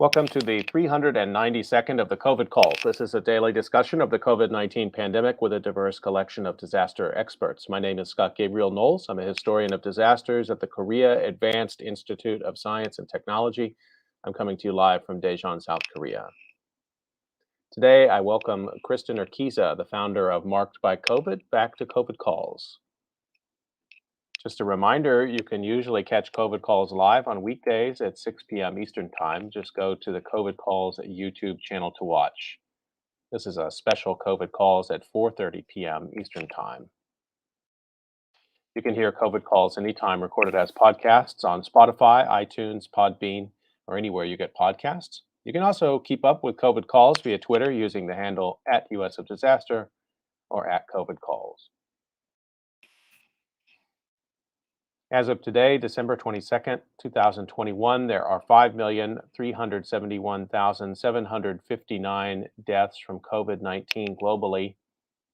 Welcome to the 392nd of the COVID calls. This is a daily discussion of the COVID-19 pandemic with a diverse collection of disaster experts. My name is Scott Gabriel Knowles. I'm a historian of disasters at the Korea Advanced Institute of Science and Technology. I'm coming to you live from Daejeon, South Korea. Today, I welcome KRISTIN UrquIZA, the founder of Marked by COVID, back to COVID Calls. Just a reminder, you can usually catch COVID Calls live on weekdays at 6 p.m. Eastern Time. Just go to the COVID Calls YouTube channel to watch. This is a special COVID Calls at 4:30 p.m. Eastern Time. You can hear COVID Calls anytime recorded as podcasts on Spotify, iTunes, Podbean, or anywhere you get podcasts. You can also keep up with COVID Calls via Twitter using the handle @US of Disaster or @COVID Calls. As of today, December 22nd, 2021, there are 5,371,759 deaths from COVID-19 globally.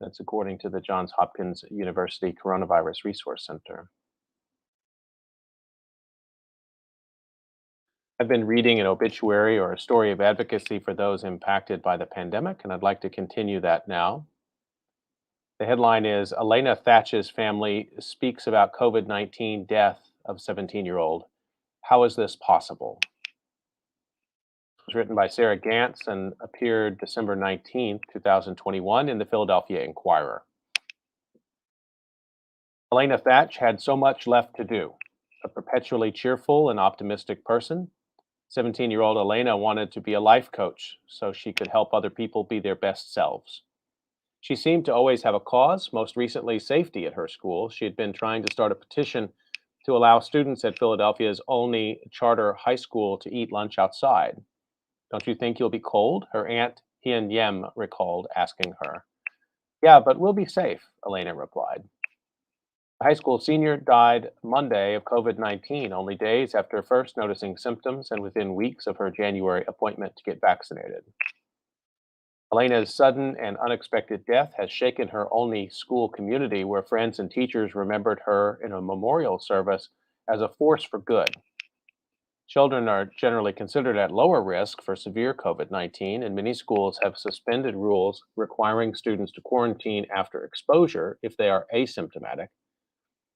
That's according to the Johns Hopkins University Coronavirus Resource Center. I've been reading an obituary or a story of advocacy for those impacted by the pandemic, and I'd like to continue that now. The headline is Elena Thatch's family speaks about COVID-19 death of 17-year-old. How is this possible? It was written by Sarah Gantz and appeared December 19th, 2021 in the Philadelphia Inquirer. Elena Thatch had so much left to do. A perpetually cheerful and optimistic person, 17-year-old Elena wanted to be a life coach so she could help other people be their best selves. She seemed to always have a cause, most recently safety at her school. She had been trying to start a petition to allow students at Philadelphia's only charter high school to eat lunch outside. Don't you think you'll be cold? Her aunt, Hien Yem, recalled asking her. Yeah, but we'll be safe, Elena replied. The high school senior died Monday of COVID-19, only days after first noticing symptoms and within weeks of her January appointment to get vaccinated. Elena's sudden and unexpected death has shaken her only school community, where friends and teachers remembered her in a memorial service as a force for good. Children are generally considered at lower risk for severe COVID-19, and many schools have suspended rules requiring students to quarantine after exposure if they are asymptomatic.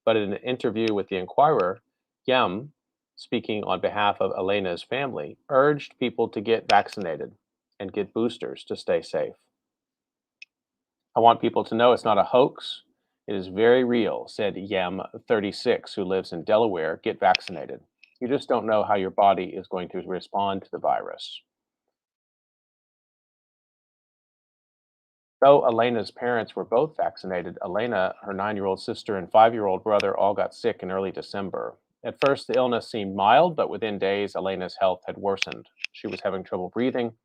But in an interview with the Inquirer, Yem, speaking on behalf of Elena's family, urged people to get vaccinated and get boosters to stay safe. I want people to know it's not a hoax. It is very real, said Yem, 36, who lives in Delaware. Get vaccinated. You just don't know how your body is going to respond to the virus. Though Elena's parents were both vaccinated, Elena, her 9-year-old sister, and 5-year-old brother all got sick in early December. At first, the illness seemed mild, but within days, Elena's health had worsened. She was having trouble breathing.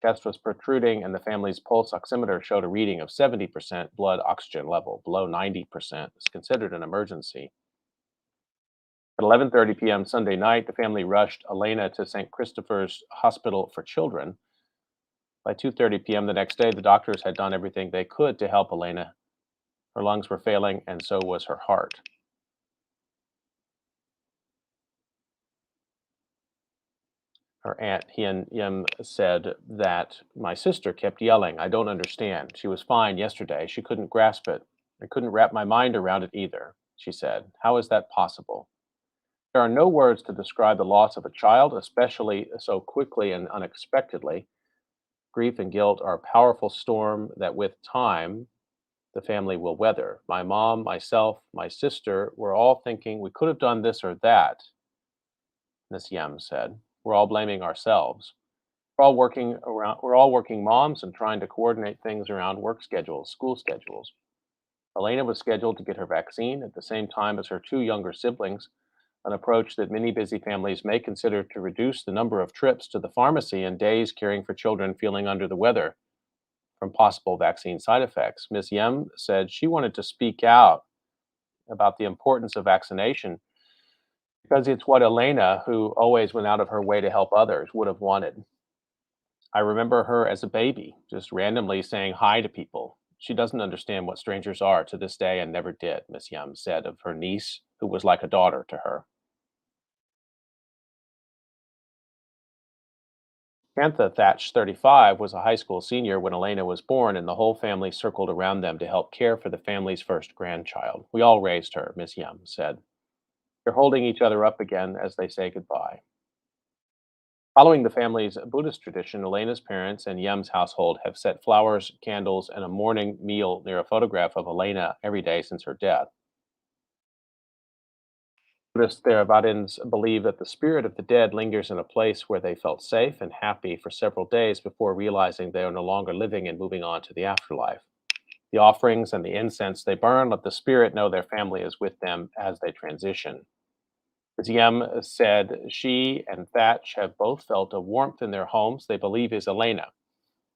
Chest was protruding, and the family's pulse oximeter showed a reading of 70% blood oxygen level. Below 90% is considered an emergency. At 11:30 p.m. Sunday night, the family rushed Elena to St. Christopher's Hospital for Children. By 2:30 p.m. the next day, the doctors had done everything they could to help Elena. Her lungs were failing, and so was her heart. Her aunt, Hien Yem, said that my sister kept yelling, I don't understand. She was fine yesterday. She couldn't grasp it. I couldn't wrap my mind around it either, she said. How is that possible? There are no words to describe the loss of a child, especially so quickly and unexpectedly. Grief and guilt are a powerful storm that with time, the family will weather. My mom, myself, my sister, we're all thinking we could have done this or that, Ms. Yem said. We're all blaming ourselves. We're all working moms and trying to coordinate things around work schedules, school schedules. Elena was scheduled to get her vaccine at the same time as her 2 younger siblings, an approach that many busy families may consider to reduce the number of trips to the pharmacy and days caring for children feeling under the weather from possible vaccine side effects. Ms. Yem said she wanted to speak out about the importance of vaccination because it's what Elena, who always went out of her way to help others, would have wanted. I remember her as a baby, just randomly saying hi to people. She doesn't understand what strangers are to this day and never did, Ms. Yem said of her niece, who was like a daughter to her. Cantha Thatch, 35, was a high school senior when Elena was born, and the whole family circled around them to help care for the family's first grandchild. We all raised her, Miss Yum said. They're holding each other up again as they say goodbye. Following the family's Buddhist tradition, Elena's parents and Yum's household have set flowers, candles, and a morning meal near a photograph of Elena every day since her death. Buddhist Theravadins believe that the spirit of the dead lingers in a place where they felt safe and happy for several days before realizing they are no longer living and moving on to the afterlife. The offerings and the incense they burn let the spirit know their family is with them as they transition. As Yem said, she and Thatch have both felt a warmth in their homes they believe is Elena.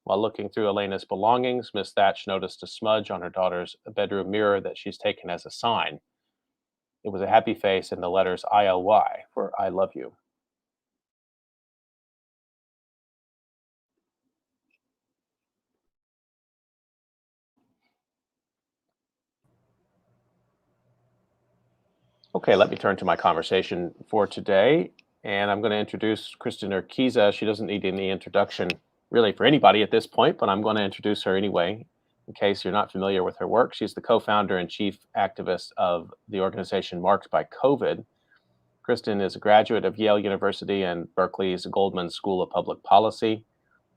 While looking through Elena's belongings, Miss Thatch noticed a smudge on her daughter's bedroom mirror that she's taken as a sign. It was a happy face and the letters ILY for I love you. Okay, let me turn to my conversation for today. And I'm going to introduce KRISTIN Urquiza. She doesn't need any introduction really for anybody at this point, but I'm going to introduce her anyway, in case you're not familiar with her work. She's the co-founder and chief activist of the organization Marked by COVID. KRISTIN is a graduate of Yale University and Berkeley's Goldman School of Public Policy,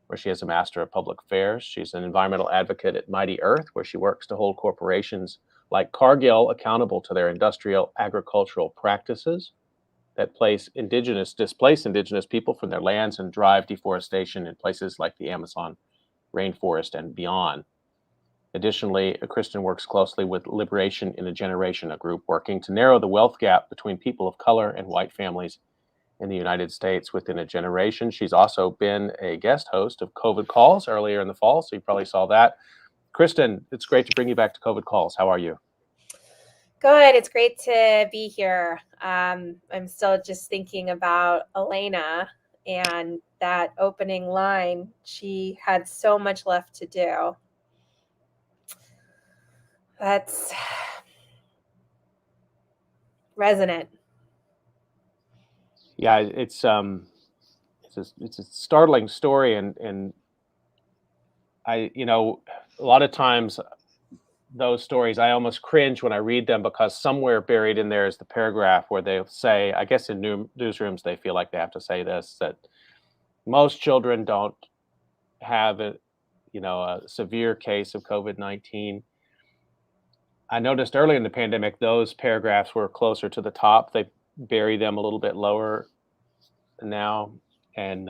where she has a Master of Public Affairs. She's an environmental advocate at Mighty Earth, where she works to hold corporations like Cargill accountable to their industrial agricultural practices that displace indigenous people from their lands and drive deforestation in places like the Amazon rainforest and beyond. Additionally, KRISTIN works closely with Liberation in a Generation, a group working to narrow the wealth gap between people of color and white families in the United States within a generation. She's also been a guest host of COVID Calls earlier in the fall, so you probably saw that. KRISTIN, it's great to bring you back to COVID Calls. How are you? Good. It's great to be here. I'm still just thinking about Elena and that opening line. She had so much left to do. That's resonant. Yeah, it's a startling story, and I, a lot of times those stories I almost cringe when I read them because somewhere buried in there is the paragraph where they say, I guess in newsrooms they feel like they have to say this, that most children don't have a severe case of COVID-19. I noticed early in the pandemic, those paragraphs were closer to the top. They bury them a little bit lower now. And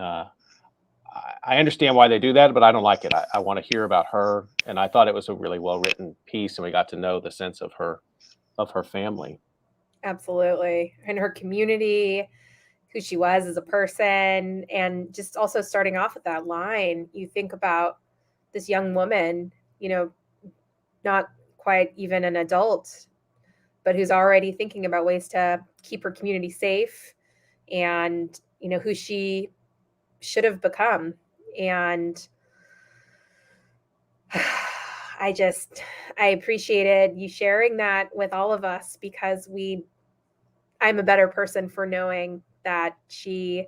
I understand why they do that, but I don't like it. I want to hear about her. And I thought it was a really well-written piece, and we got to know the sense of her family. Absolutely. And her community, who she was as a person, and just also starting off with that line, you think about this young woman, not quite even an adult, but who's already thinking about ways to keep her community safe and, who she should have become. And I appreciated you sharing that with all of us because I'm a better person for knowing that she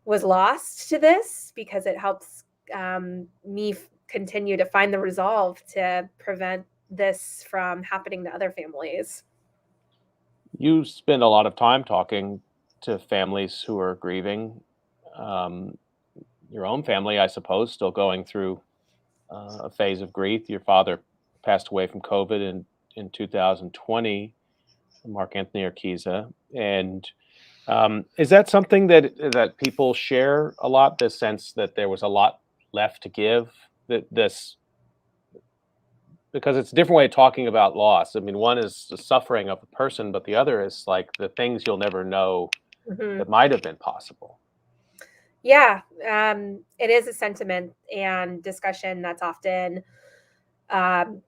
was lost to this, because it helps me continue to find the resolve to prevent this from happening to other families. You spend a lot of time talking to families who are grieving. Um, your own family, I suppose, still going through a phase of grief. Your father passed away from COVID in 2020, Mark Anthony Urquiza. And is that something that people share a lot? This sense that there was a lot left to give. Because it's a different way of talking about loss. I mean, one is the suffering of a person, but the other is like the things you'll never know Mm-hmm. that might have been possible. Yeah, it is a sentiment and discussion that's often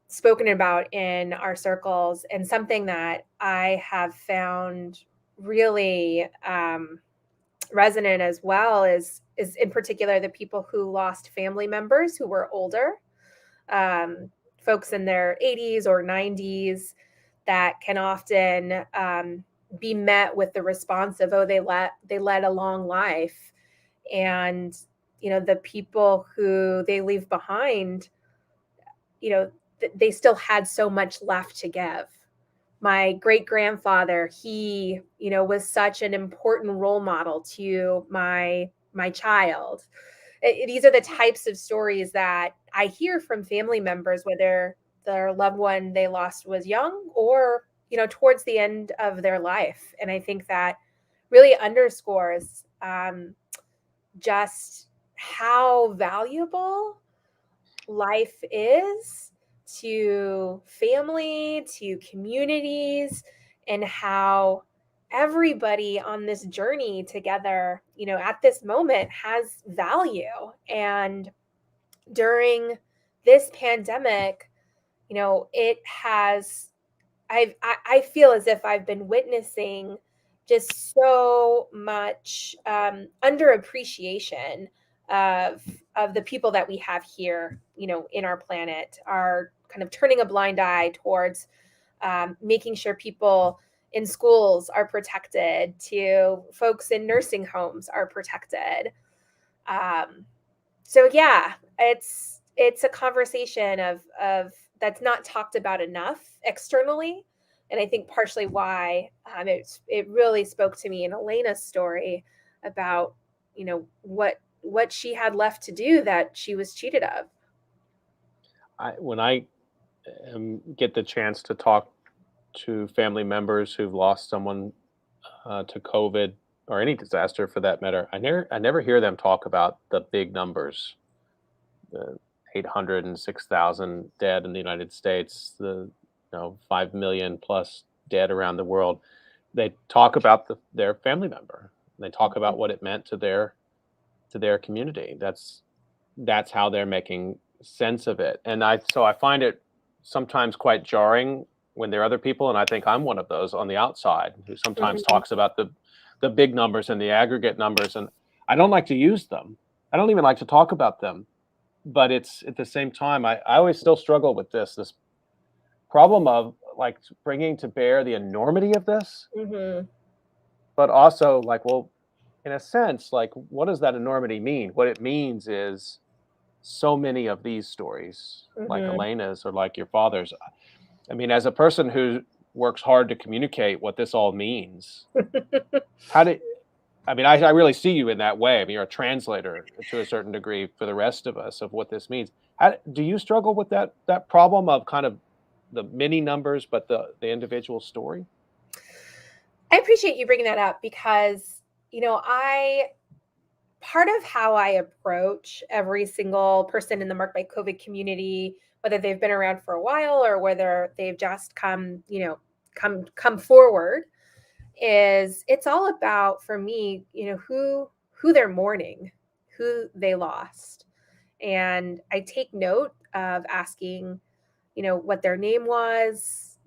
spoken about in our circles, and something that I have found really resonant as well is in particular the people who lost family members who were older, folks in their 80s or 90s, that can often be met with the response of, oh, they led a long life. And the people who they leave behind, they still had so much left to give. My great grandfather, he, was such an important role model to my child. These are the types of stories that I hear from family members, whether their loved one they lost was young or, towards the end of their life. And I think that really underscores just how valuable life is to family, to communities, and how everybody on this journey together, at this moment has value. And during this pandemic, it has, I feel as if I've been witnessing just so much underappreciation of the people that we have here, in our planet, are kind of turning a blind eye towards making sure people in schools are protected, to folks in nursing homes are protected. So yeah, it's a conversation of that's not talked about enough externally, and I think partially why it really spoke to me in Elena's story about what she had left to do that she was cheated of. When I get the chance to talk to family members who've lost someone to COVID or any disaster for that matter, I never hear them talk about the big numbers, the 806,000 dead in the United States, the 5 million plus dead around the world. They talk about their family member. They talk about what it meant to their community. That's how they're making sense of it. And I find it sometimes quite jarring when there are other people, and I think I'm one of those on the outside who sometimes Mhm. talks about the big numbers and the aggregate numbers, and I don't like to use them. I don't even like to talk about them. But it's at the same time, I always still struggle with this problem of like bringing to bear the enormity of this, Mhm. but also like, well, in a sense, like, what does that enormity mean? What it means is so many of these stories, like Mhm. Elena's or like your father's. I mean, as a person who works hard to communicate what this all means, how did I mean, I really see you in that way. I mean, you're a translator to a certain degree for the rest of us of what this means. How do you struggle with that problem of kind of the many numbers, but the individual story? I appreciate you bringing that up because I part of how I approach every single person in the Marked by COVID community, whether they've been around for a while or whether they've just come forward, is it's all about, for me, who they're mourning, who they lost. And I take note of asking, what their name was,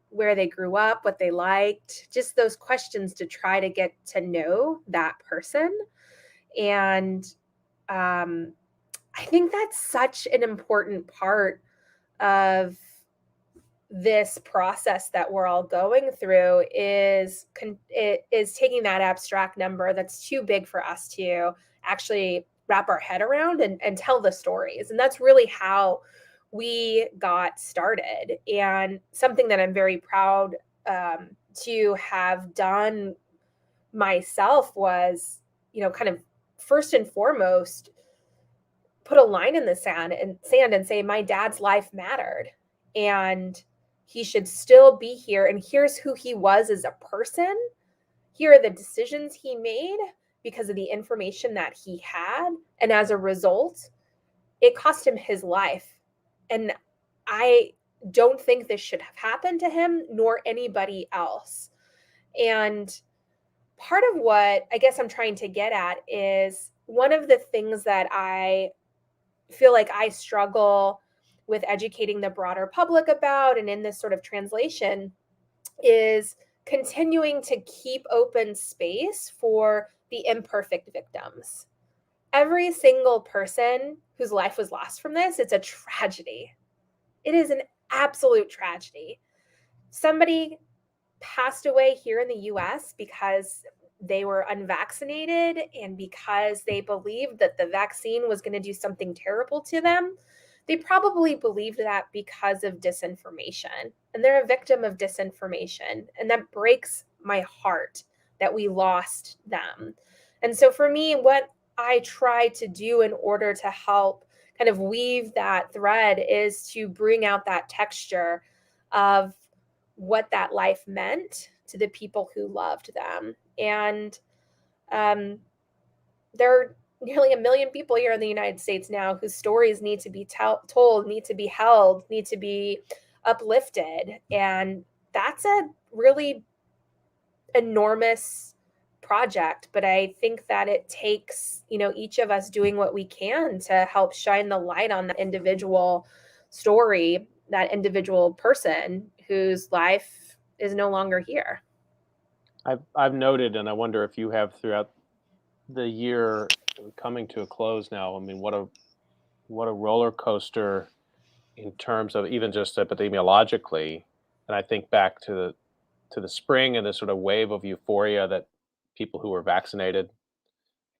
where they grew up, what they liked, just those questions to try to get to know that person. And um, I think that's such an important part of this process that we're all going through, it is taking that abstract number that's too big for us to actually wrap our head around and tell the stories. And that's really how we got started, and something that I'm very proud to have done myself was, kind of first and foremost, put a line in the sand and say my dad's life mattered, and he should still be here, and here's who he was as a person. Here are the decisions he made because of the information that he had, and as a result, it cost him his life. And I don't think this should have happened to him nor anybody else. And part of what I guess I'm trying to get at is one of the things that I feel like I struggle with educating the broader public about, and in this sort of translation, is continuing to keep open space for the imperfect victims. Every single person whose life was lost from this, it's a tragedy. It is an absolute tragedy. Somebody passed away here in the US because they were unvaccinated and because they believed that the vaccine was going to do something terrible to them. They probably believed that because of disinformation. And they're a victim of disinformation. And that breaks my heart that we lost them. And so for me, what I try to do in order to help kind of weave that thread is to bring out that texture of what that life meant to the people who loved them. And um, there are nearly 1 million people here in the United States now whose stories need to be told, need to be held, need to be uplifted. And that's a really enormous project, but I think that it takes, each of us doing what we can to help shine the light on that individual story, that individual person whose life is no longer here. I've noted, and I wonder if you have throughout the year coming to a close now. I mean, what a roller coaster in terms of even just epidemiologically. And I think back to the spring and the sort of wave of euphoria that people who were vaccinated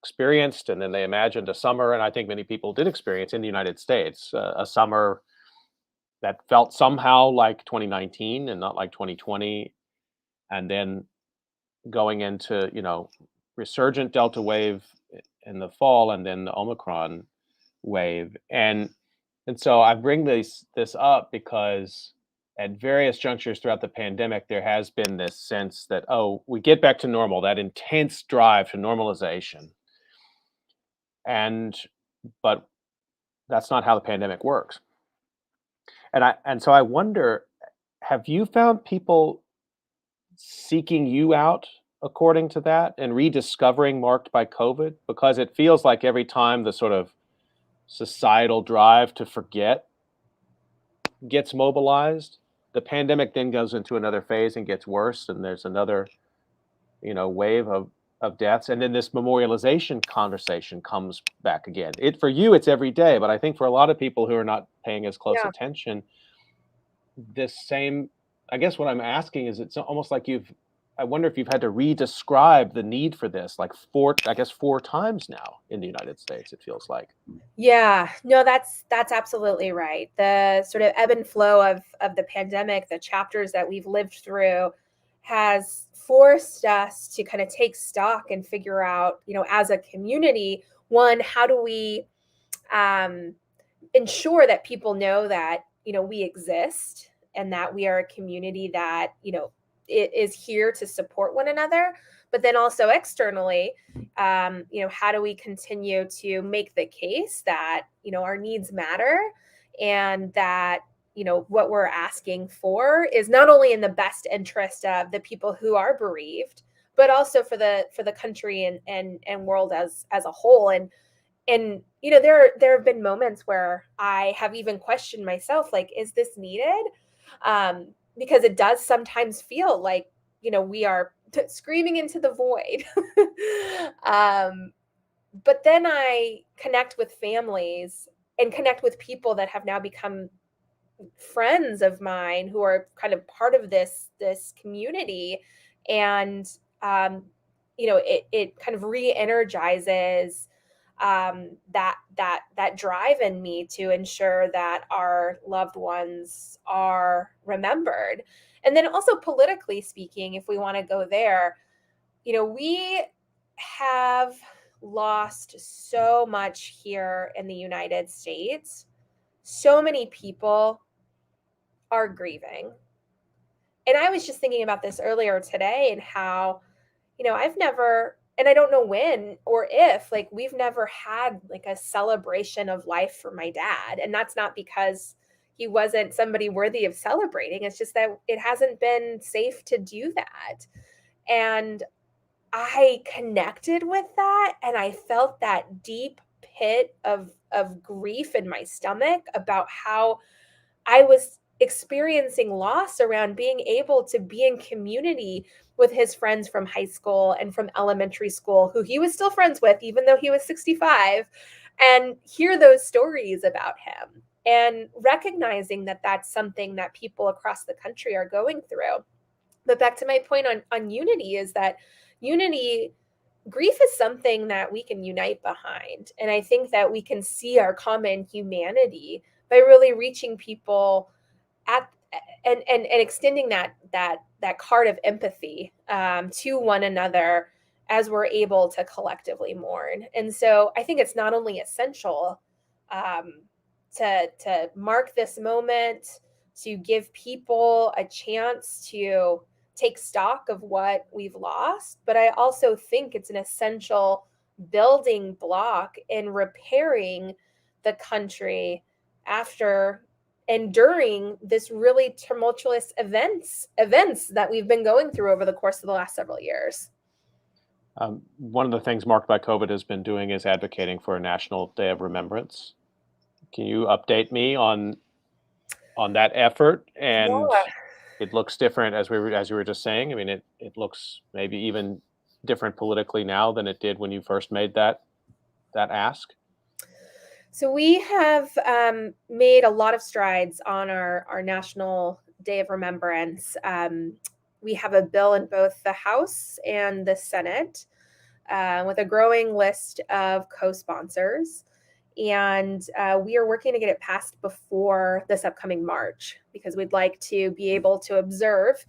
experienced, and then they imagined a summer, and I think many people did experience in the United States a summer that felt somehow like 2019 and not like 2020, and then going into resurgent Delta wave in the fall, and then the Omicron wave, and so I bring this up because at various junctures throughout the pandemic, there has been this sense that, oh, we get back to normal, that intense drive to normalization, and but that's not how the pandemic works. And so I wonder, have you found people seeking you out according to that and rediscovering marked by COVID? Because it feels like every time the sort of societal drive to forget gets mobilized, the pandemic then goes into another phase and gets worse, and there's another, wave of deaths, and then this memorialization conversation comes back again. It for you, it's every day, but I think for a lot of people who are not paying as close Yeah. attention, this same I guess what I'm asking is it's almost like I wonder if you've had to re-describe the need for this like four times now in the United States, it feels like. Yeah, no, that's absolutely right. The sort of ebb and flow of the pandemic, the chapters that we've lived through, has forced us to kind of take stock and figure out, as a community, one, how do we um, ensure that people know that we exist and that we are a community that it is here to support one another, but then also externally, how do we continue to make the case that our needs matter, and that what we're asking for is not only in the best interest of the people who are bereaved, but also for the country and world as a whole. And there have been moments where I have even questioned myself, like, is this needed? Because it does sometimes feel like we are screaming into the void. um, but then I connect with families and connect with people that have now become friends of mine who are kind of part of this community, and it kind of re-energizes that drive in me to ensure that our loved ones are remembered. And then also politically speaking, if we want to go there, we have lost so much here in the United States. So many people are grieving. And I was just thinking about this earlier today, and how, I've never, and I don't know when or if, like, we've never had like a celebration of life for my dad. And that's not because he wasn't somebody worthy of celebrating. It's just that it hasn't been safe to do that. And I connected with that, and I felt that deep pit of grief in my stomach about how I was experiencing loss around being able to be in community with his friends from high school and from elementary school, who he was still friends with, even though he was 65, and hear those stories about him, and recognizing that that's something that people across the country are going through. But back to my point on unity is that unity, grief is something that we can unite behind. And I think that we can see our common humanity by really reaching people at and extending that card of empathy to one another as we're able to collectively mourn. And so I think it's not only essential um, to mark this moment, to give people a chance to take stock of what we've lost, but I also think it's an essential building block in repairing the country after and during this really tumultuous events that we've been going through over the course of the last several years. One of the things marked by COVID has been doing is advocating for a National Day of Remembrance. Can you update me on that effort? And Yeah. it looks different as you were just saying. I mean, it looks maybe even different politically now than it did when you first made that ask. So we have made a lot of strides on our National Day of Remembrance. We have a bill in both the House and the Senate with a growing list of co-sponsors. And we are working to get it passed before this upcoming March because we'd like to be able to observe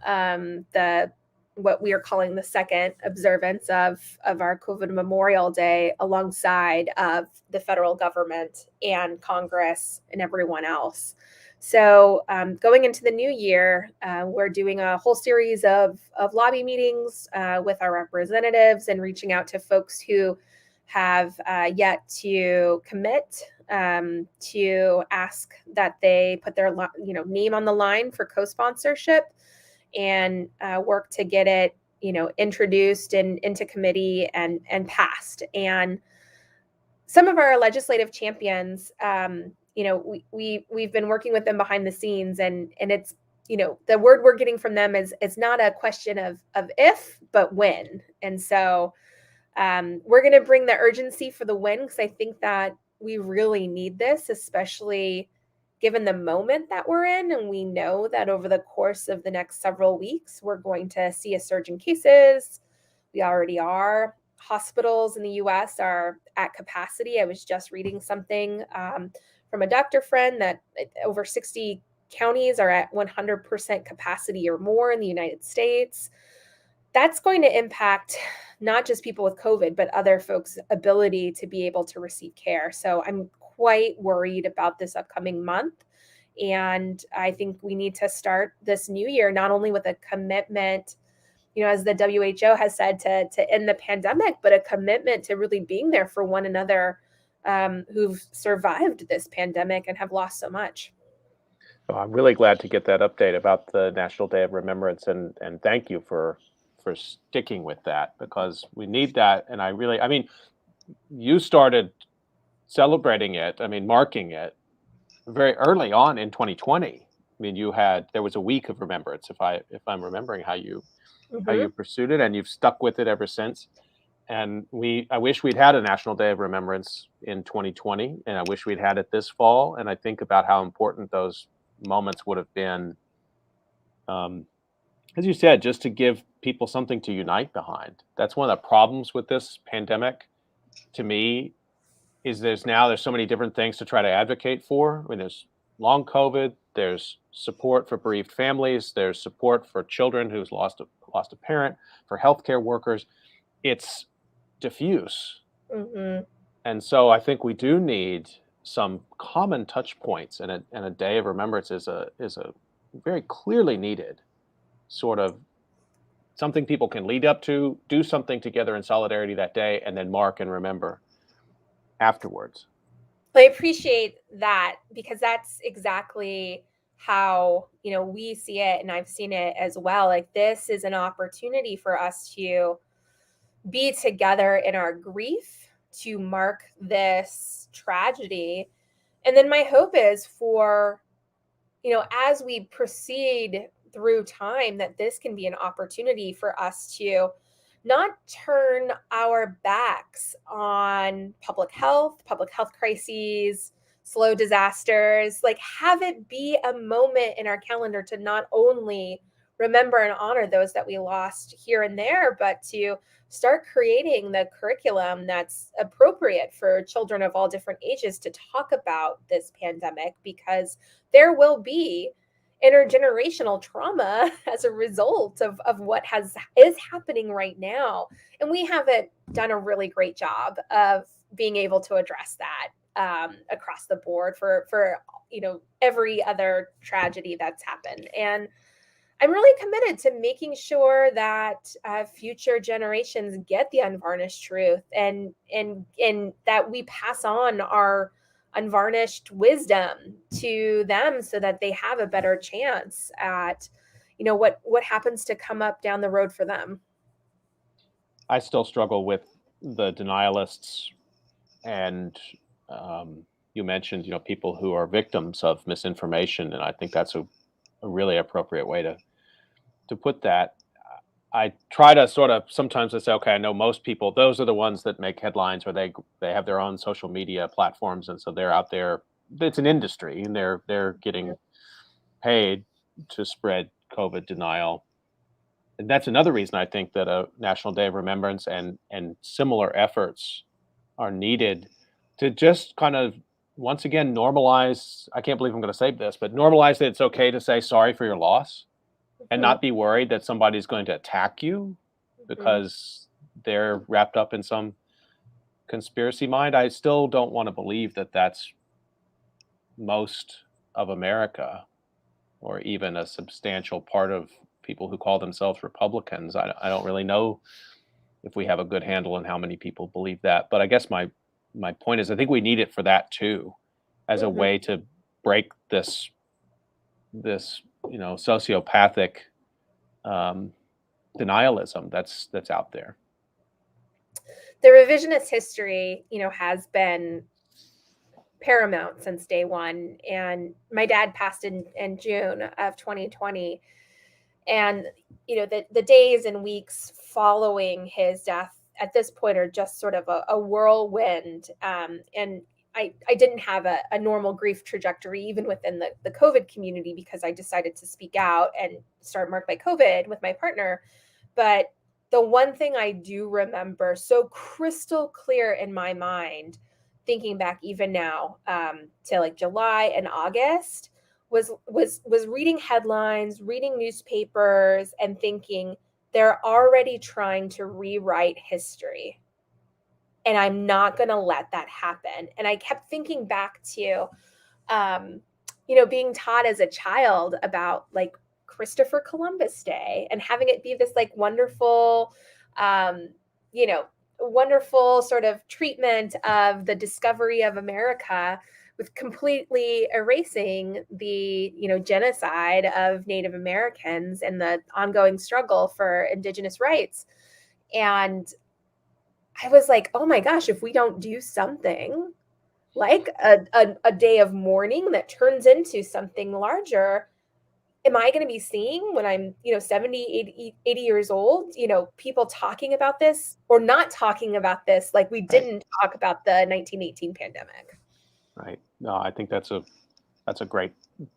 the what we are calling the second observance of our COVID Memorial Day alongside of the federal government and Congress and everyone else. So going into the new year, we're doing a whole series of lobby meetings with our representatives and reaching out to folks who have yet to commit to ask that they put their name on the line for co-sponsorship and work to get it introduced and into committee and passed. And some of our legislative champions, we've been working with them behind the scenes, and it's the word we're getting from them is it's not a question of if but when. And so we're going to bring the urgency for the win because I think that we really need this, especially given the moment that we're in. And we know that over the course of the next several weeks, we're going to see a surge in cases. We already are. Hospitals in the US are at capacity. I was just reading something from a doctor friend that over 60 counties are at 100% capacity or more in the United States. That's going to impact not just people with COVID, but other folks' ability to be able to receive care. So I'm quite worried about this upcoming month. And I think we need to start this new year, not only with a commitment, as the WHO has said, to end the pandemic, but a commitment to really being there for one another who've survived this pandemic and have lost so much. Well, I'm really glad to get that update about the National Day of Remembrance, and thank you for sticking with that because we need that. And I mean, you started celebrating it, marking it very early on in 2020. I mean, there was a week of remembrance, if I'm remembering how you pursued it, and you've stuck with it ever since. And I wish we'd had a National Day of Remembrance in 2020, and I wish we'd had it this fall. And I think about how important those moments would have been, as you said, just to give people something to unite behind. That's one of the problems with this pandemic, to me, is there's so many different things to try to advocate for. I mean, there's long COVID, there's support for bereaved families, there's support for children who's lost a parent, for healthcare workers. It's diffuse. Mm-hmm. And so I think we do need some common touch points, and a Day of Remembrance is a very clearly needed sort of something people can lead up to, do something together in solidarity that day, and then mark and remember afterwards. I appreciate that because that's exactly how we see it, and I've seen it as well. Like, this is an opportunity for us to be together in our grief, to mark this tragedy. And then my hope is for as we proceed through time, that this can be an opportunity for us to not turn our backs on public health crises, slow disasters, like have it be a moment in our calendar to not only remember and honor those that we lost here and there, but to start creating the curriculum that's appropriate for children of all different ages to talk about this pandemic, because there will be intergenerational trauma as a result of what is happening right now. And we haven't done a really great job of being able to address that across the board for every other tragedy that's happened. And I'm really committed to making sure that future generations get the unvarnished truth, and that we pass on our unvarnished wisdom to them, so that they have a better chance at what happens to come up down the road for them. I still struggle with the denialists, and you mentioned, people who are victims of misinformation, and I think that's a really appropriate way to put that. I try to sort of sometimes I say, okay, I know most people; those are the ones that make headlines, or they have their own social media platforms, and so they're out there. It's an industry, and they're getting paid to spread COVID denial. And that's another reason I think that a National Day of Remembrance and similar efforts are needed to just kind of once again normalize. I can't believe I'm going to say this, but normalize that it's okay to say sorry for your loss and not be worried that somebody's going to attack you because they're wrapped up in some conspiracy mind. I still don't want to believe that that's most of America, or even a substantial part of people who call themselves Republicans. I don't really know if we have a good handle on how many people believe that. But I guess my point is, I think we need it for that too, as a way to break this sociopathic denialism that's out there. The revisionist history, has been paramount since day one. And my dad passed in June of 2020. And, the days and weeks following his death at this point are just sort of a whirlwind. And I didn't have a normal grief trajectory, even within the COVID community, because I decided to speak out and start Marked by COVID with my partner. But the one thing I do remember so crystal clear in my mind, thinking back even now to like July and August, was reading headlines, reading newspapers, and thinking they're already trying to rewrite history, and I'm not going to let that happen. And I kept thinking back to being taught as a child about like Christopher Columbus Day, and having it be this like wonderful um, you know wonderful sort of treatment of the discovery of America, with completely erasing the genocide of Native Americans and the ongoing struggle for indigenous rights. And I was like, oh my gosh, if we don't do something like a day of mourning that turns into something larger, am I going to be seeing, when I'm 70, 80 years old, people talking about this or not talking about this like we didn't talk about the 1918 pandemic? Right. No, I think that's a great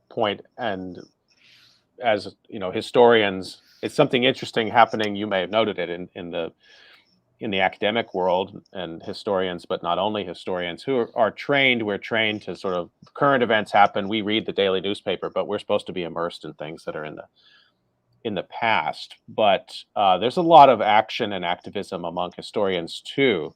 point. And as historians, it's something interesting happening. You may have noted it in the academic world, and historians, but not only historians, who are trained. We're trained to sort of, current events happen. We read the daily newspaper, but we're supposed to be immersed in things that are in the past. But there's a lot of action and activism among historians too,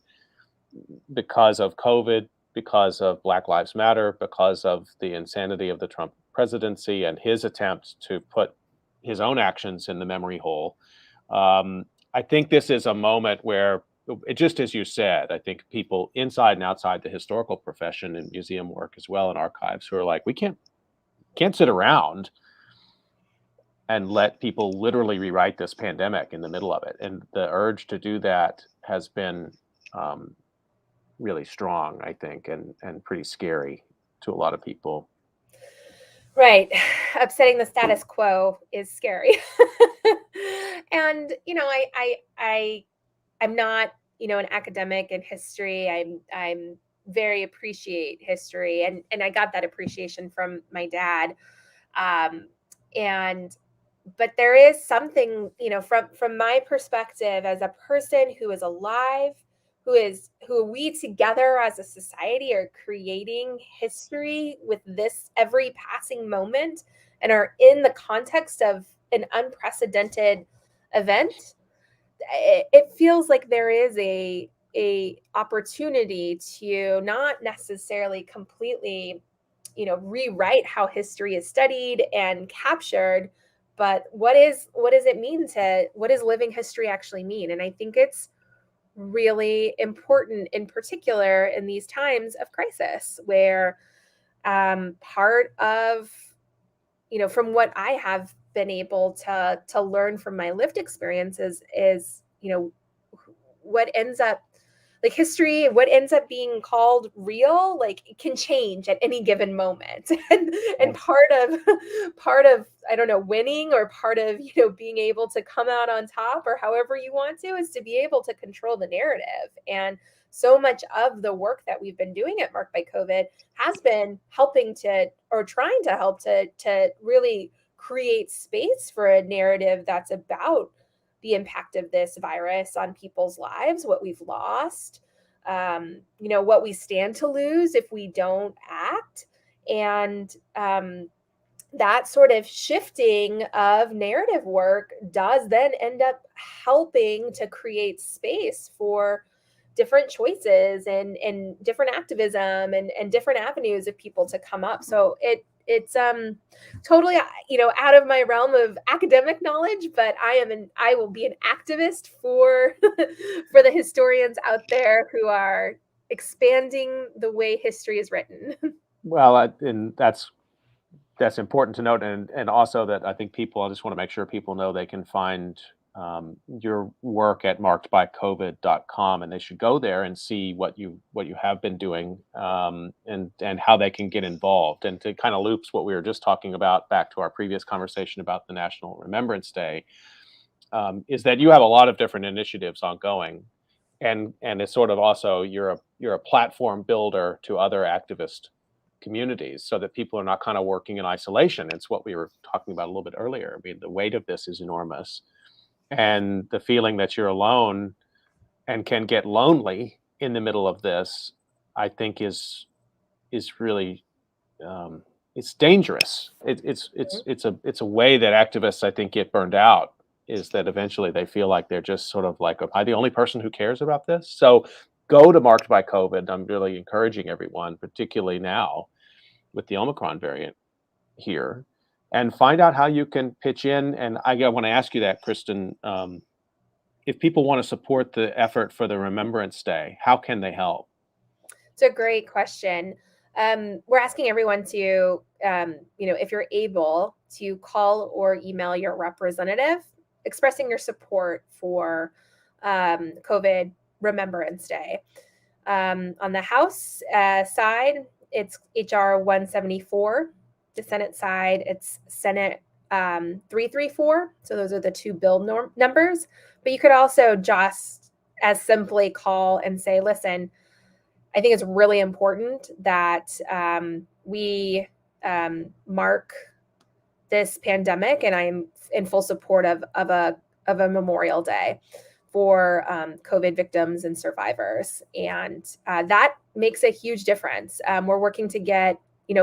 because of COVID, because of Black Lives Matter, because of the insanity of the Trump presidency and his attempt to put his own actions in the memory hole. I think this is a moment where, just as you said, I think people inside and outside the historical profession and museum work as well, and archives, who are like, we can't sit around and let people literally rewrite this pandemic in the middle of it. And the urge to do that has been really strong, I think, and pretty scary to a lot of people. Right. Upsetting the status quo is scary. And, I'm not, an academic in history. I'm very appreciate history, and I got that appreciation from my dad. And but there is something, from my perspective as a person who is alive, who we together as a society are creating history with this every passing moment and are in the context of an unprecedented event. It feels like there is a opportunity to not necessarily completely, rewrite how history is studied and captured, but what does living history actually mean? And I think it's really important, in particular in these times of crisis, where part of, from what I have been able to learn from my lived experiences is, what ends up, like, history, what ends up being called real, like, it can change at any given moment. And Yeah. part of, I don't know, winning, or part of, being able to come out on top, or however you want to, is to be able to control the narrative. And so much of the work that we've been doing at Marked by COVID has been helping to, or trying to help to really create space for a narrative that's about the impact of this virus on people's lives, what we've lost, what we stand to lose if we don't act. And that sort of shifting of narrative work does then end up helping to create space for different choices and different activism and different avenues of people to come up. So it's totally, out of my realm of academic knowledge, but I will be an activist for for the historians out there who are expanding the way history is written. Well, and that's important to note, and also that I think I just want to make sure people know they can find your work at markedbycovid.com, and they should go there and see what you have been doing, and how they can get involved. And to kind of loops what we were just talking about back to our previous conversation about the National Remembrance Day, is that you have a lot of different initiatives ongoing, and it's sort of also you're a platform builder to other activist communities, so that people are not kind of working in isolation. It's what we were talking about a little bit earlier. I mean, the weight of this is enormous, and the feeling that you're alone and can get lonely in the middle of this, I think is really, it's dangerous. It's a way that activists, I think, get burned out, is that eventually they feel like they're just sort of like, am I the only person who cares about this? So go to Marked by COVID. I'm really encouraging everyone, particularly now with the Omicron variant here, and find out how you can pitch in. And I want to ask you that, Kristen, if people want to support the effort for the Remembrance Day, how can they help? It's a great question. We're asking everyone to, if you're able, to call or email your representative expressing your support for COVID Remembrance Day. On the House side, it's HR 174. The Senate side, it's Senate 334. So those are the two bill numbers. But you could also just as simply call and say, listen, I think it's really important that we mark this pandemic, and I am in full support of a Memorial Day for COVID victims and survivors, and that makes a huge difference. We're working to get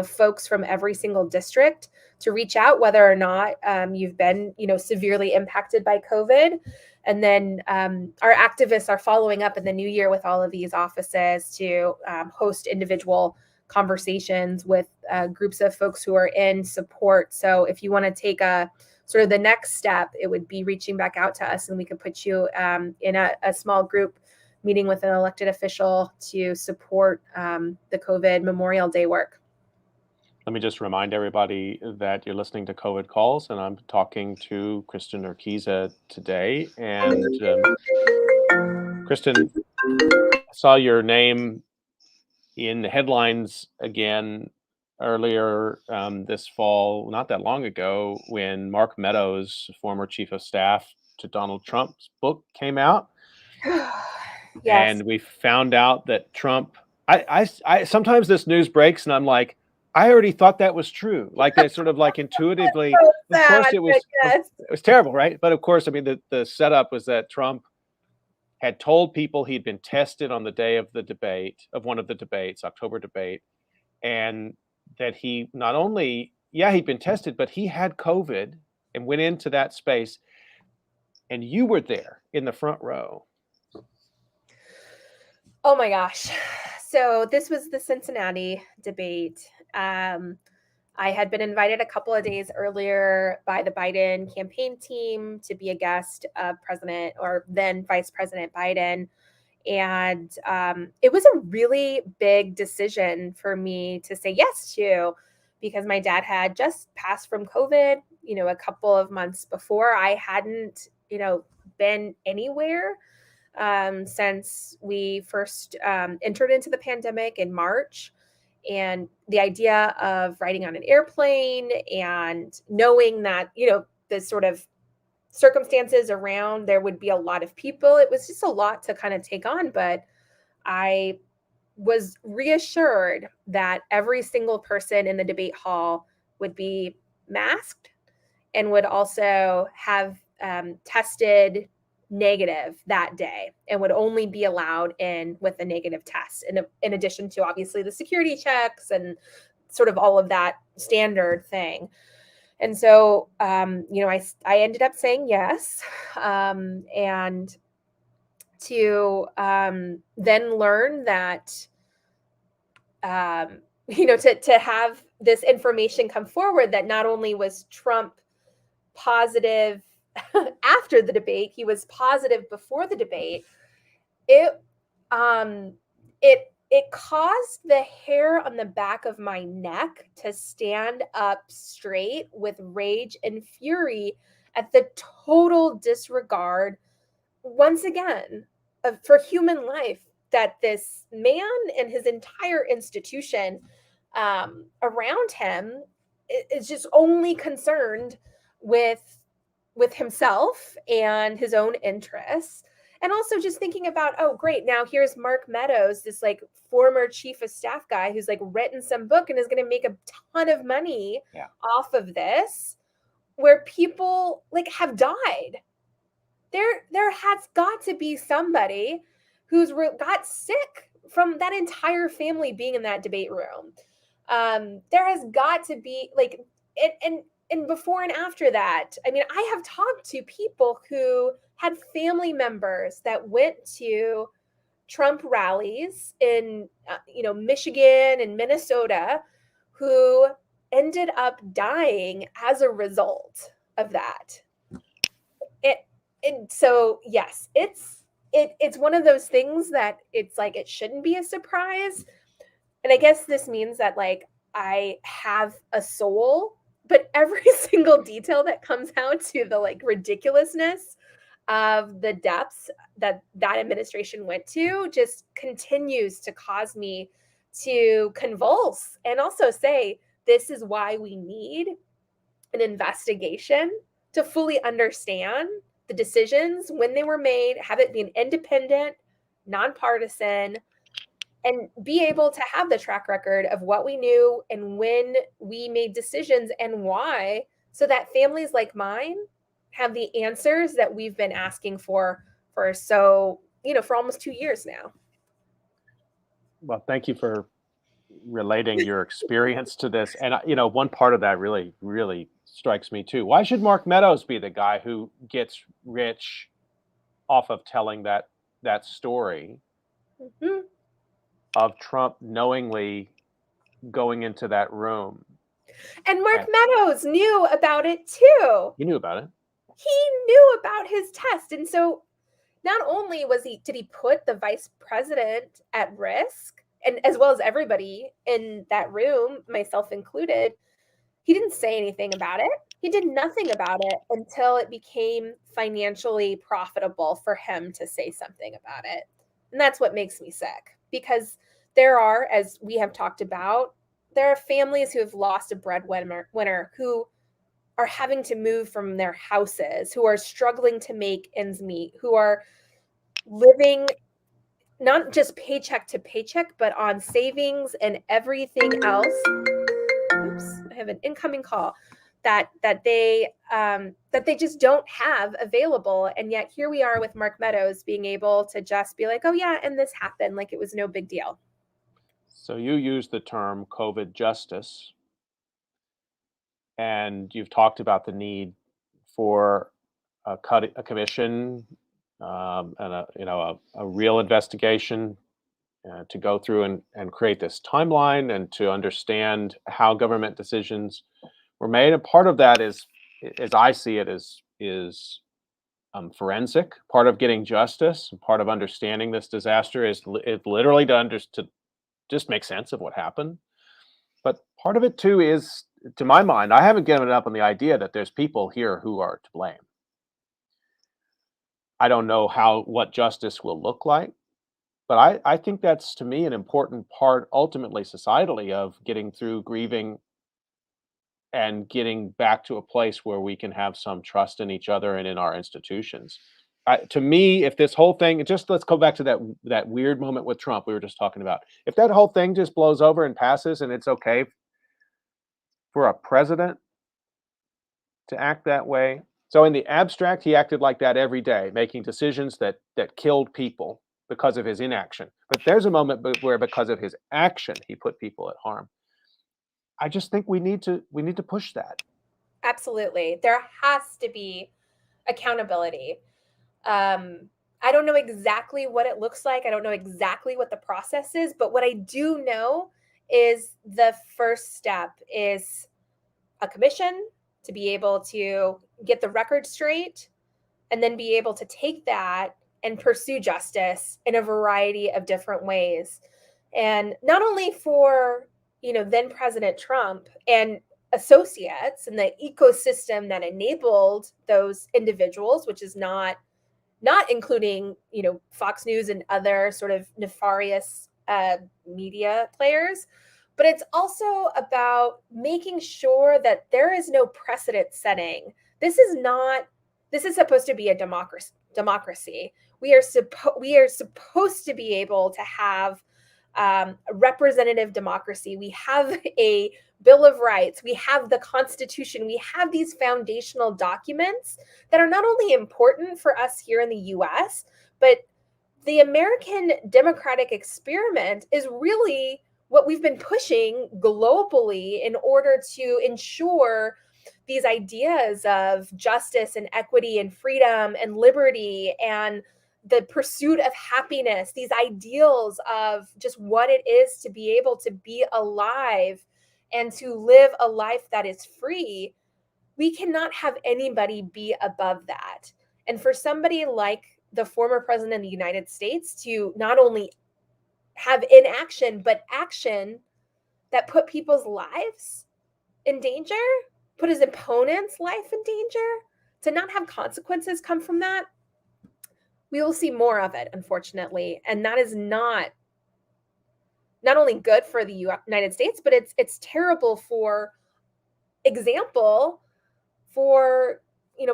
folks from every single district to reach out, whether or not you've been severely impacted by COVID. And then our activists are following up in the new year with all of these offices to host individual conversations with groups of folks who are in support. So if you want to take a sort of the next step, it would be reaching back out to us, and we could put you in a small group meeting with an elected official to support the COVID Memorial Day work. Let me just remind everybody that you're listening to COVID Calls, and I'm talking to KRISTIN URQUIZA today. And KRISTIN, I saw your name in the headlines again earlier this fall, not that long ago, when Mark Meadows, former chief of staff to Donald Trump's book, came out. Yes. And we found out that Trump, I sometimes this news breaks and I'm like, I already thought that was true. Like that sort of like intuitively, So of course sad, it but was, yes. it was terrible, right? But of course, I mean, the setup was that Trump had told people he'd been tested on the day of the debate, of one of the debates, October debate, and that he not only, yeah, he'd been tested, but he had COVID and went into that space. And you were there in the front row. Oh my gosh. So this was the Cincinnati debate. I had been invited a couple of days earlier by the Biden campaign team to be a guest of President or then Vice President Biden. And it was a really big decision for me to say yes to because my dad had just passed from COVID, a couple of months before. I hadn't, been anywhere since we first entered into the pandemic in March. And the idea of riding on an airplane and knowing that, the sort of circumstances around there would be a lot of people, it was just a lot to kind of take on. But I was reassured that every single person in the debate hall would be masked and would also have tested negative that day and would only be allowed in with a negative test, in addition to obviously the security checks and sort of all of that standard thing. And so, I ended up saying yes, and to then learn that, to have this information come forward that not only was Trump positive after the debate, he was positive before the debate. It um it caused the hair on the back of my neck to stand up straight with rage and fury at the total disregard, once again, for human life that this man and his entire institution around him is just only concerned with himself and his own interests. And also just thinking about, oh great, now here's Mark Meadows, this like former chief of staff guy who's like written some book and is going to make a ton of money off of this, where people like have died. There has got to be somebody who's got sick from that entire family being in that debate room. There has got to be like and before and after that, I mean, I have talked to people who had family members that went to Trump rallies in Michigan and Minnesota who ended up dying as a result of that. And so yes, it's one of those things that it's like it shouldn't be a surprise. And I guess this means that like I have a soul, but every single detail that comes out to the like ridiculousness of the depths that administration went to just continues to cause me to convulse and also say this is why we need an investigation to fully understand the decisions when they were made, have it be an independent, nonpartisan, and be able to have the track record of what we knew and when we made decisions and why, so that families like mine have the answers that we've been asking for for almost 2 years now. Well, thank you for relating your experience to this. And, one part of that really, really strikes me too. Why should Mark Meadows be the guy who gets rich off of telling that story of Trump knowingly going into that room? And Mark Meadows knew about it too. He knew about it. He knew about his test. And so not only did he put the vice president at risk, and as well as everybody in that room, myself included, he didn't say anything about it. He did nothing about it until it became financially profitable for him to say something about it. And that's what makes me sick, because there are, as we have talked about, there are families who have lost a breadwinner who are having to move from their houses, who are struggling to make ends meet, who are living not just paycheck to paycheck, but on savings and everything else have an incoming call that they just don't have available. And yet here we are with Mark Meadows being able to just be like, oh yeah, and this happened like it was no big deal. So you use the term COVID justice, and you've talked about the need for a commission and a real investigation to go through and create this timeline and to understand how government decisions were made. And part of that is, as I see it, is forensic. Part of getting justice, part of understanding this disaster is literally to just make sense of what happened. But part of it too is, to my mind, I haven't given up on the idea that there's people here who are to blame. I don't know what justice will look like, but I think that's, to me, an important part, ultimately, societally, of getting through grieving and getting back to a place where we can have some trust in each other and in our institutions. To me, if this whole thing, let's go back to that weird moment with Trump we were just talking about. If that whole thing just blows over and passes, and it's okay for a president to act that way. So in the abstract, he acted like that every day, making decisions that killed people because of his inaction. But there's a moment where, because of his action, he put people at harm. I just think we need to push that. Absolutely. There has to be accountability. I don't know exactly what it looks like. I don't know exactly what the process is, but what I do know is the first step is a commission to be able to get the record straight and then be able to take that and pursue justice in a variety of different ways. And not only for, then President Trump and associates and the ecosystem that enabled those individuals, which is not including, Fox News and other sort of nefarious media players, but it's also about making sure that there is no precedent setting. This is supposed to be a democracy. We are supposed to be able to have representative democracy. We have a Bill of Rights. We have the Constitution. We have these foundational documents that are not only important for us here in the US, but the American democratic experiment is really what we've been pushing globally in order to ensure these ideas of justice and equity and freedom and liberty and the pursuit of happiness, these ideals of just what it is to be able to be alive and to live a life that is free. We cannot have anybody be above that. And for somebody like the former president of the United States to not only have inaction, but action that put people's lives in danger, put his opponent's life in danger, to not have consequences come from that, we will see more of it, unfortunately. And that is not only good for the United States, but it's terrible, for example, for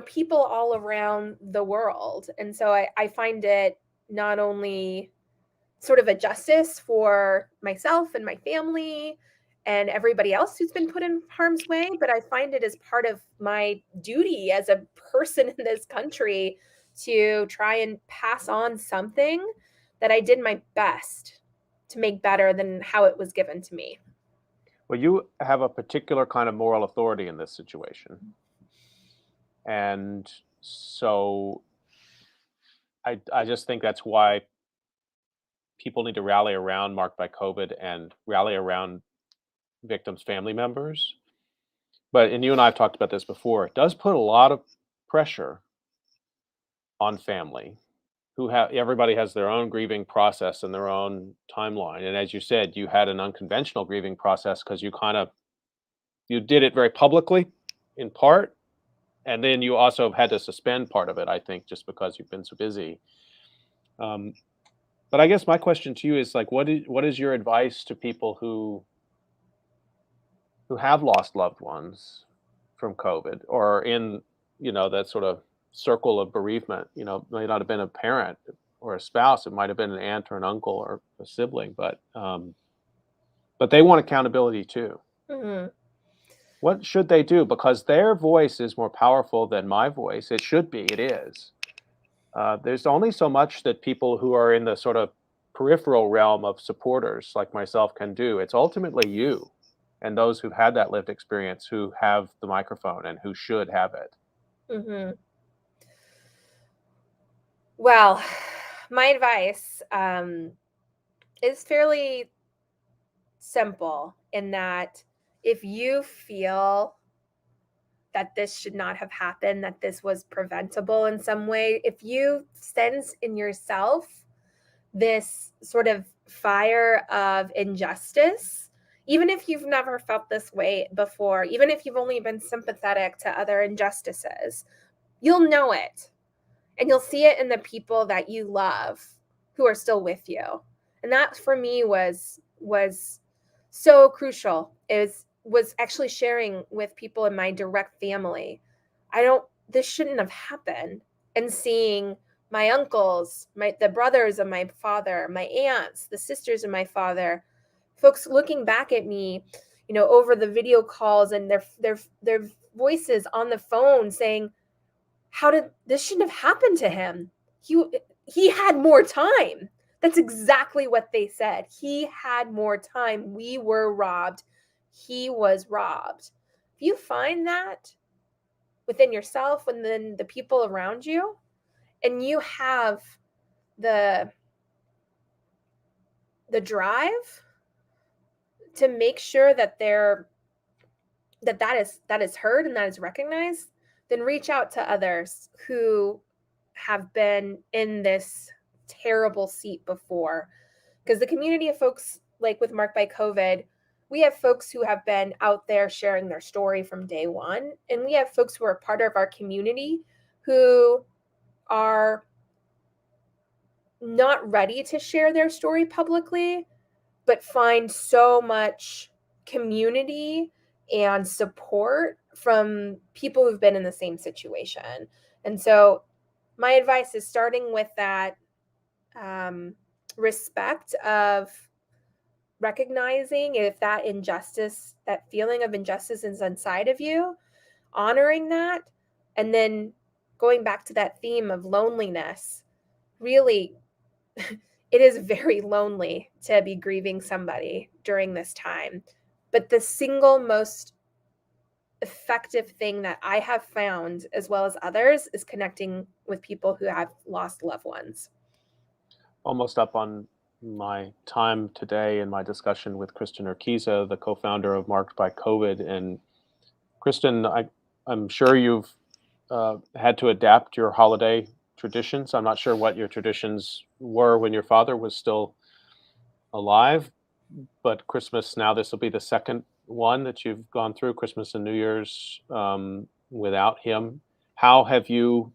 people all around the world. And so I find it not only sort of a justice for myself and my family and everybody else who's been put in harm's way, but I find it as part of my duty as a person in this country to try and pass on something that I did my best to make better than how it was given to me. Well, you have a particular kind of moral authority in this situation. And so I just think that's why people need to rally around marked by COVID and rally around victims' family members. And you and I have talked about this before, it does put a lot of pressure on family, everybody has their own grieving process and their own timeline. And as you said, you had an unconventional grieving process because you did it very publicly in part, and then you also had to suspend part of it, I think, just because you've been so busy. But I guess my question to you is, like, what is your advice to people who have lost loved ones from COVID, or in that sort of circle of bereavement? May not have been a parent or a spouse; it might have been an aunt or an uncle or a sibling, but they want accountability too. Mm-hmm. What should they do? Because their voice is more powerful than my voice. It should be. It is. There's only so much that people who are in the sort of peripheral realm of supporters like myself can do. It's ultimately you and those who've had that lived experience who have the microphone and who should have it. Hmm. Well, my advice is fairly simple in that if you feel that this should not have happened, that this was preventable in some way, if you sense in yourself this sort of fire of injustice, even if you've never felt this way before, even if you've only been sympathetic to other injustices, you'll know it. And you'll see it in the people that you love who are still with you. And that for me was so crucial. Was actually sharing with people in my direct family. This shouldn't have happened. And seeing my uncles, the brothers of my father, my aunts, the sisters of my father, folks looking back at me, over the video calls and their voices on the phone saying, this shouldn't have happened to him. He had more time. That's exactly what they said. He had more time. We were robbed. He was robbed. If you find that within yourself and then the people around you, and you have the drive to make sure that that is heard and that is recognized, then reach out to others who have been in this terrible seat before. Because the community of folks like with Marked by COVID, we have folks who have been out there sharing their story from day one. And we have folks who are part of our community who are not ready to share their story publicly, but find so much community and support from people who've been in the same situation. And so my advice is starting with that respect of recognizing if that feeling of injustice is inside of you, honoring that, and then going back to that theme of loneliness. Really, it is very lonely to be grieving somebody during this time. But the single most effective thing that I have found, as well as others, is connecting with people who have lost loved ones. Almost up on my time today in my discussion with KRISTIN URQUIZA, the co-founder of Marked by COVID. And KRISTIN, I'm sure you've had to adapt your holiday traditions. I'm not sure what your traditions were when your father was still alive, but Christmas now, this will be the second one that you've gone through, Christmas and New Year's without him. How have you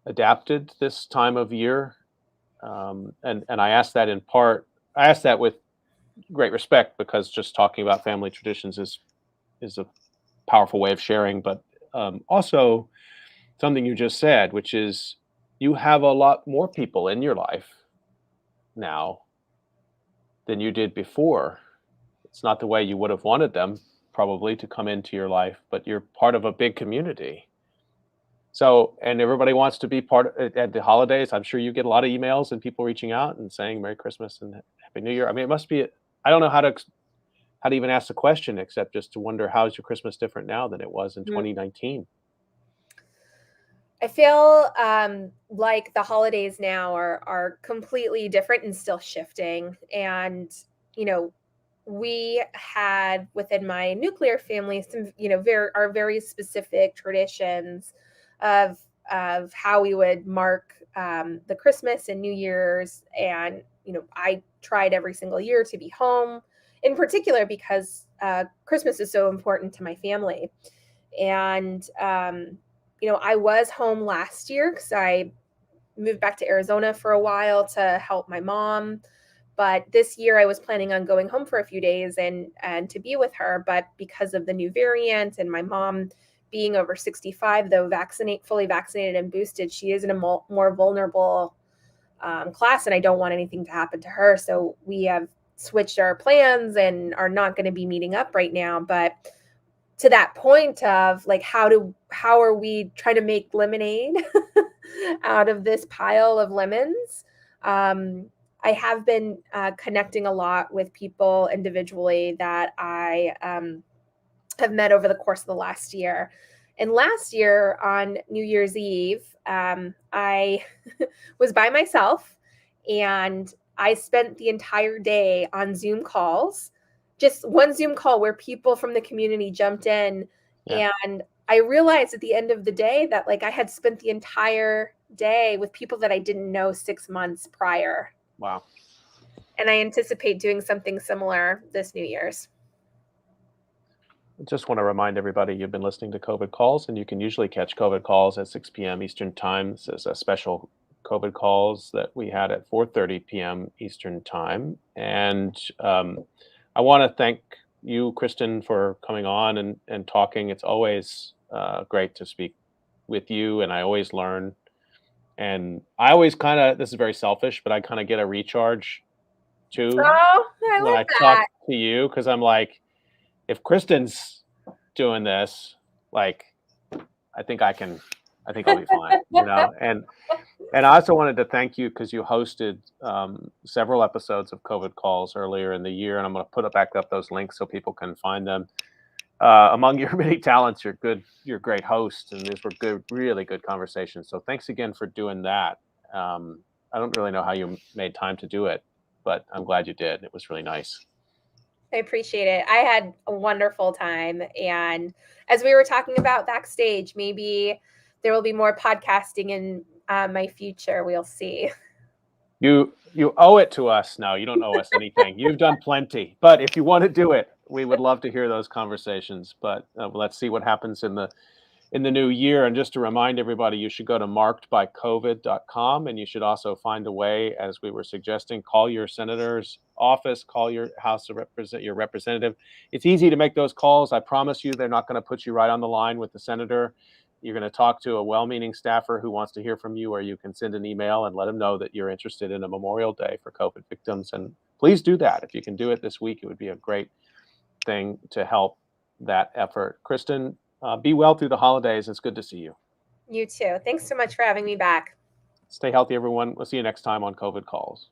adapted this time of year? And I ask that in part, I ask that with great respect because just talking about family traditions is a powerful way of sharing, but also something you just said, which is you have a lot more people in your life now than you did before. It's not the way you would have wanted them probably to come into your life, but you're part of a big community. So, and everybody wants to be at the holidays. I'm sure you get a lot of emails and people reaching out and saying Merry Christmas and Happy New Year. I mean, it must be, I don't know how to even ask the question except just to wonder, how's your Christmas different now than it was in 2019? I feel like the holidays now are completely different and still shifting. And, we had within my nuclear family some, very specific traditions of how we would mark the Christmas and New Year's. And, I tried every single year to be home, in particular because Christmas is so important to my family. And I was home last year because I moved back to Arizona for a while to help my mom. But this year I was planning on going home for a few days and to be with her. But because of the new variant and my mom being over 65, though fully vaccinated and boosted, she is in a more vulnerable class, and I don't want anything to happen to her. So we have switched our plans and are not going to be meeting up right now. But to that point of like, how are we trying to make lemonade out of this pile of lemons? I have been connecting a lot with people individually that I have met over the course of the last year. And last year on New Year's Eve, I was by myself, and I spent the entire day on Zoom calls, just one Zoom call where people from the community jumped in. Yeah. And I realized at the end of the day that like I had spent the entire day with people that I didn't know 6 months prior. Wow. And I anticipate doing something similar this New Year's. I just want to remind everybody you've been listening to COVID Calls, and you can usually catch COVID Calls at 6 p.m. Eastern Time. This is a special COVID Calls that we had at 4:30 p.m. Eastern Time. And I want to thank you, Kristen, for coming on and talking. It's always great to speak with you, and I always learn. And I always kind of, this is very selfish, but I kind of get a recharge too Oh, I when love I talk that. to you, because I'm like, if Kristen's doing this, like, I think I'll be fine, you know? And I also wanted to thank you because you hosted several episodes of COVID Calls earlier in the year, and I'm going to put back up those links so people can find them. Among your many talents, you're a great host, and these were good, really good conversations. So thanks again for doing that. I don't really know how you made time to do it, but I'm glad you did. It was really nice. I appreciate it. I had a wonderful time. And as we were talking about backstage, maybe there will be more podcasting in my future. We'll see. You owe it to us. No, you don't owe us anything. You've done plenty. But if you want to do it, we would love to hear those conversations. But let's see what happens in the new year. And just to remind everybody, you should go to markedbycovid.com, and you should also find a way, as we were suggesting, call your senator's office, call your House of your representative. It's easy to make those calls. I promise you, they're not going to put you right on the line with the senator. You're going to talk to a well-meaning staffer who wants to hear from you, or you can send an email and let them know that you're interested in a Memorial Day for COVID victims. And please do that. If you can do it this week, it would be a great thing to help that effort. Kristen, be well through the holidays. It's good to see you. You too. Thanks so much for having me back. Stay healthy, everyone. We'll see you next time on COVID Calls.